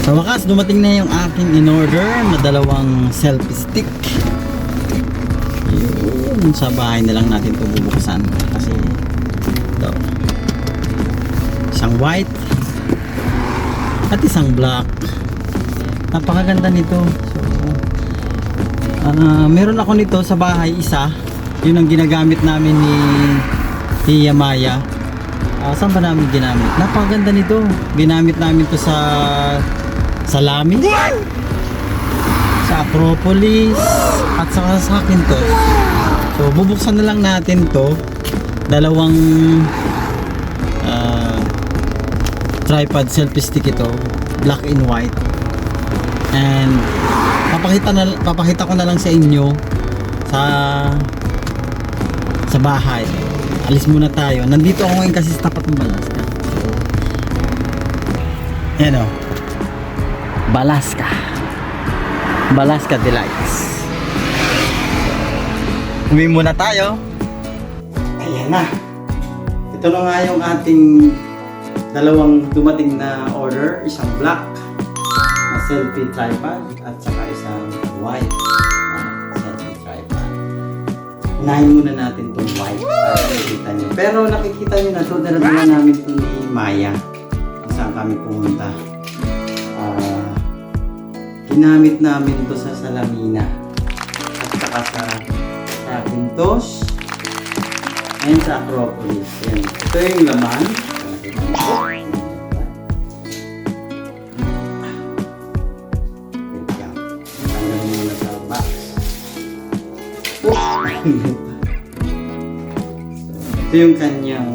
Sa wakas, dumating na yung aking in-order na dalawang selfie stick. Yun, sa bahay na lang natin ito bubuksan. Kasi ito, isang white at isang black. Napakaganda nito. So, meron ako nito sa bahay, isa. Yun ang ginagamit namin ni Tia Maya. Saan ba namin ginamit? Napakaganda nito. Ginamit namin to sa Lami, sa Acropolis, at saka sa akin to. So bubuksan na lang natin to. Dalawang tripod selfie stick ito, black and white. And papakita ko na lang sa inyo sa bahay. Alis muna tayo. Nandito ako ngayon kasi sa tapat ng Balaska. Ayan o, Balaska Delights. Uwi muna tayo. Ayan na. Ito na nga yung ating dalawang dumating na order. Isang black na selfie tripod at saka isang white na selfie tripod. Unahin muna natin itong white para nakikita nyo. Pero nakikita nyo na ito, daladala namin ito ni Maya kung saan kami pumunta. Ginamit namin ito sa Salamina at saka sa Pintos and sa Acropolis. Yan. Ito yung laman. Tanggalin muna sa box. Ito yung kanyang,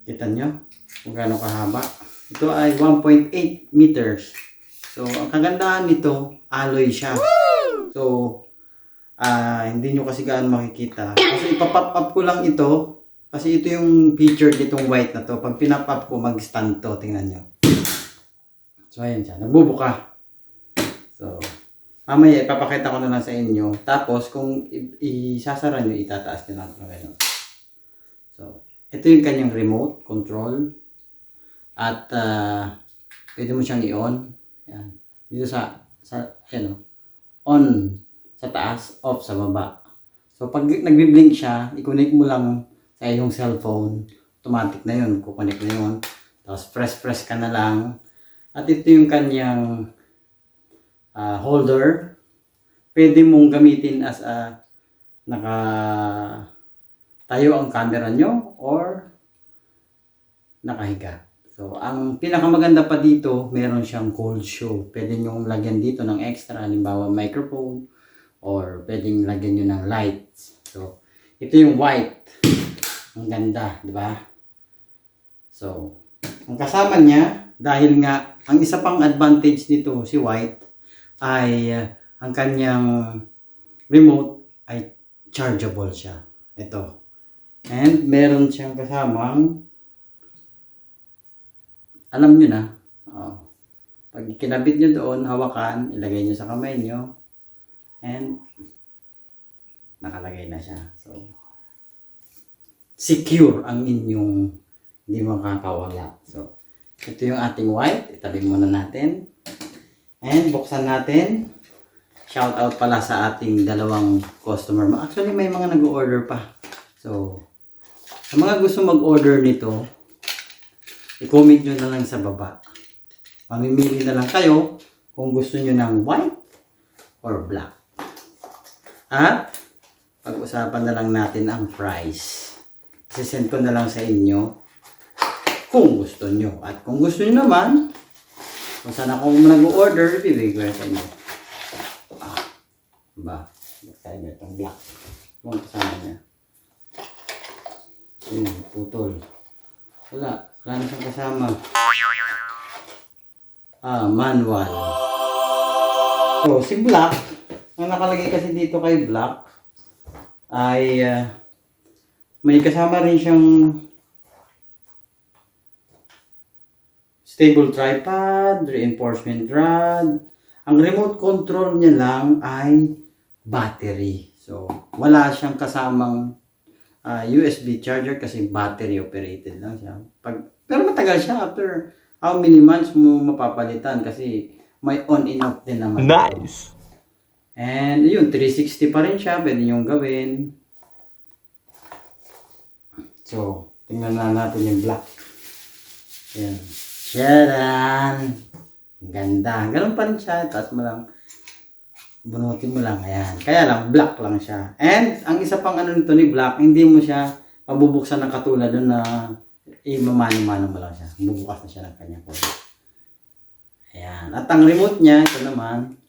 kita nyo kung gaano kahaba. Ito ay 1.8 meters. So, ang kagandahan nito, alloy siya. So, hindi nyo kasi gaano makikita. Kasi ipapop up ko lang ito. Kasi ito yung feature nitong white na to. Pag pinop up ko, mag-stand to. Tingnan nyo. So, ayan siya. Nagbubuka. So, mamaya ipapakita ko na lang sa inyo. Tapos, kung isasara nyo, itataas nyo lang. So, ito yung kanyang remote control. At pwede mo siyang i-on. Yan. Dito ayan, on sa taas, off sa baba. So pag nagbi-blink siya, i-connect mo lang sa iyong cellphone. Automatic na yun. Kukonect na yun. Tapos press ka na lang. At ito yung kanyang holder. Pwede mong gamitin as tayo ang camera nyo or nakahiga. So, ang pinakamaganda pa dito, meron siyang cold show. Pwede nyo lagyan dito ng extra, halimbawa microphone, or pwedeng lagyan nyo ng lights. So, ito yung white. Ang ganda, di ba? So, ang kasama niya, dahil nga, ang isa pang advantage nito, si white, ay ang kanyang remote ay chargeable siya. Ito. And meron siyang kasamang, alam nyo na, pag kinabit nyo doon, hawakan, ilagay nyo sa kamay nyo, and nakalagay na siya. So, secure ang inyong hindi makakawala. So, ito yung ating white. Itabi muna natin. And buksan natin. Shout out pala sa ating dalawang customer. Actually, may mga nag-order pa. So, sa mga gusto mag-order nito, i-comment nyo na lang sa baba. Mamimili na lang kayo kung gusto nyo ng white or black. At pag-usapan na lang natin ang price. Isisend ko na lang sa inyo kung gusto nyo. At kung gusto nyo naman, kung saan ako nag-order, ibibigay ko sa inyo. Kaya itong black. Kung kasama niya. Putol. Wala na siyang kasama. Manual. So, si black, ang nakalagay kasi dito kay black, ay may kasama rin siyang stable tripod, reinforcement rod. Ang remote control niya lang ay battery. So, wala siyang kasamang USB charger kasi battery operated lang siya. Pero matagal siya. After how many months mo mapapalitan kasi may on and off din naman. Nice! And yun, 360 pa rin siya. Pwede nyo gawin. So, tingnan na natin yung black. Yan. Sharan! Ganda. Ganun pa rin siya. Tapos mo lang, bunutin mo lang. Ayan. Kaya lang, black lang siya. And, ang isa pang ano nito ni black, hindi mo siya mabubuksan ng katulad doon na mamano-mano mo lang siya. Bubukas na siya ng kanyang kulay. Ayan. At ang remote niya, ito naman,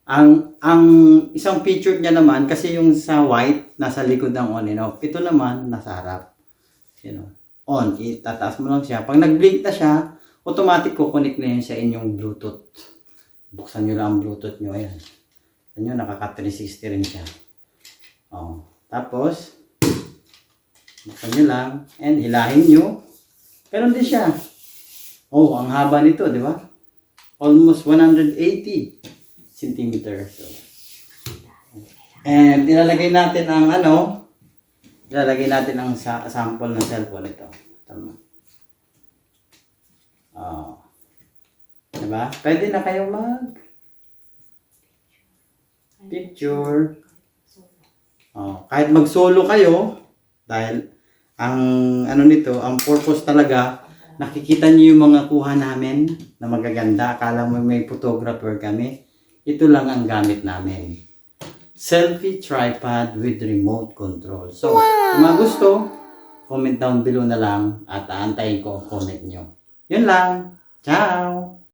ang isang feature niya naman, kasi yung sa white, nasa likod ng on and off. Ito naman, nasa harap. You know, on. Itataas mo lang siya. Pag nag-blink na siya, automatic kukunik na yun sa inyong Bluetooth. Buksan nyo lang ang Bluetooth nyo. Ayan. Ayan, nakaka-360 rin siya. Oh. Tapos, buksan nyo lang. And hilahin nyo. Pero din siya. Oh, ang haba nito, di ba? Almost 180 centimeters. So. And ilalagay natin ang ilalagay natin ang sample ng cellphone ito. Tama. Oh. Diba? Pwede na kayo picture. Oh, kahit mag-solo kayo, dahil ang nito, ang purpose talaga, nakikita niyo yung mga kuha namin na magaganda. Akala mo may photographer kami. Ito lang ang gamit namin. Selfie tripod with remote control. So, kung mga gusto, comment down below na lang at aantayin ko ang comment nyo. Yun lang. Ciao!